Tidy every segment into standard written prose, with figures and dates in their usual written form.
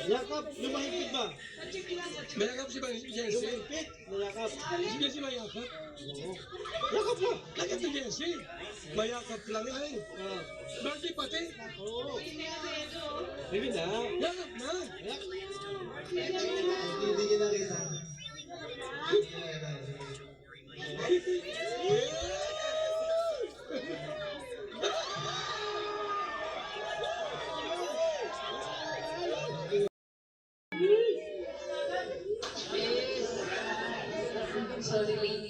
Yakap, lumahigpit ba? Mayakap si Jensi. Lumahigpit, mayakap. Si Jensi mayakap. Yakap ba? Lakad ni Jensi. Mayakap lang yan. Birthday pati. Oo. Sige na. Yakap na. Hindi niya nakita. Sorry, lady.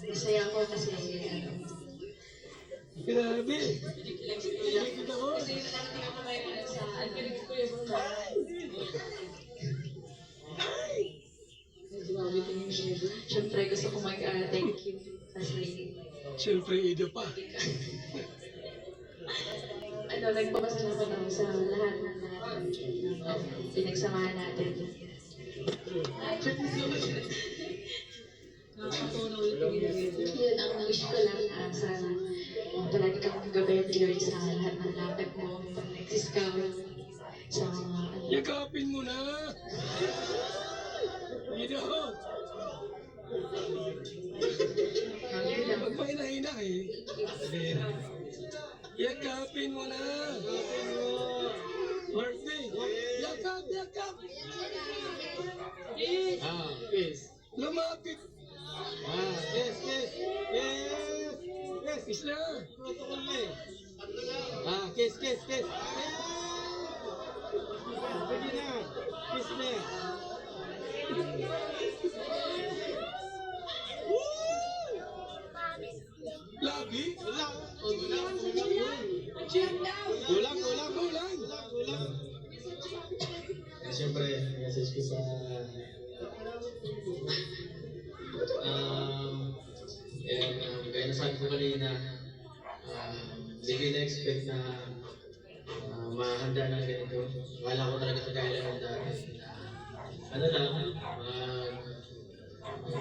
Masaya ako kasi Grabe. Nakikita ko. kasi nakarating ako ngayon sa Alpinig ko yung mga Siyempre gusto ko mag-thank you as lady. Siyempre, Ida pa. Nagpapasalamat ako sa lahat ng pinagsamahan natin. Yun ang wish ko lang sana palagi kang gagawin Lord sa lahat ng lakad mo, pag-exist ka sa mga Yakapin mo na. Ida. Pag mahina-hina eh. Yakapin mo na. Birthday. Yakap, yakap. Kiss. Lumapit. Kiss, kiss. Yes. Yes. Kiss na. Protocol na eh. Kiss, kiss, kiss. Sige na. Kiss na. Labi. Kulang. Siyempre, message ko sa gaya na sabi ko kanina, hindi ko na-expect na mahanda na ganito. Wala ko talaga sa kaya lang dati. Ano lang,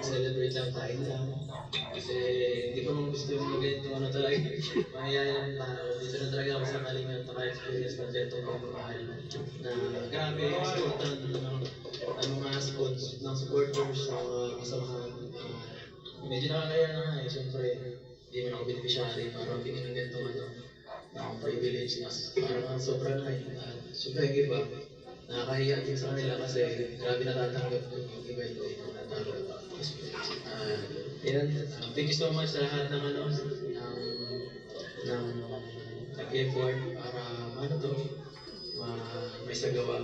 celebrate lang tayo lang. Kasi hindi ko naman gusto yung ganito talaga. Mahayayang tao. Dito na talaga ako sa kalingan at experience ng ganitong pagmamahal. Na grabe, support ng mga supporters, ng mga kasamahan. Medyo nakakaya na nga eh. Siyempre, hindi man ako beneficiary para bigyan ng ganitong privilege na parang sobrang na siyempre yung iba. Nakakahiya din sa kanila kasi grabe natatanggap ko yung iba ito natatanggap. Thank you so much sa lahat ng effort para may sagawa.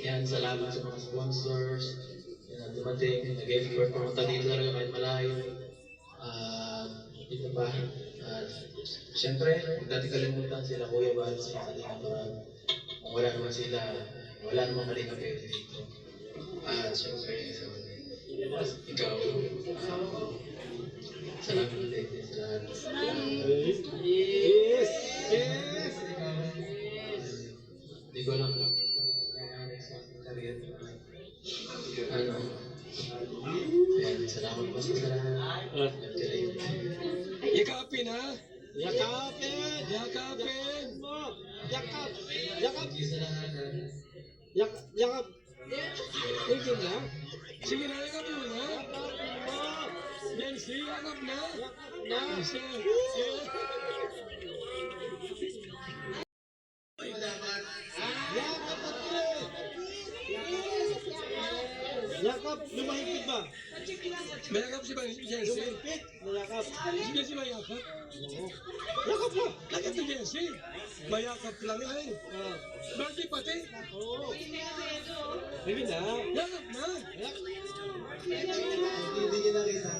Yan, salamat sa mga sponsors. Yan, dumating, nag-effort pumunta dito talaga kahit malayo. Ito pa. Siyempre, dati kalimutan sila Kuya Bal sa kanila para wala naman sila, wala naman mali na pwede dito. Siyempre, ikaw, salamat ulit sa lahat. Yes. Yes. Hindi ko alam kung nangyari sa career ko. Salamat po sa lahat. Yakapin ha. Yakapin. Yakapin. Yakap. Yakap. Thank you sa lahat. Yakap. Sige na. Sige na, yakap mo na. Jensi, yakap na. Jensi. Yakap, lumahigpit ba? Mayakap si Jensi. Lumahigpit, mayakap. Si Jensi mayakap. Yakap ba? Lakad ni Jensi. Mayakap lang yan. Birthday pati. Oo. Sige na. Yakap na. Hindi niya nakita.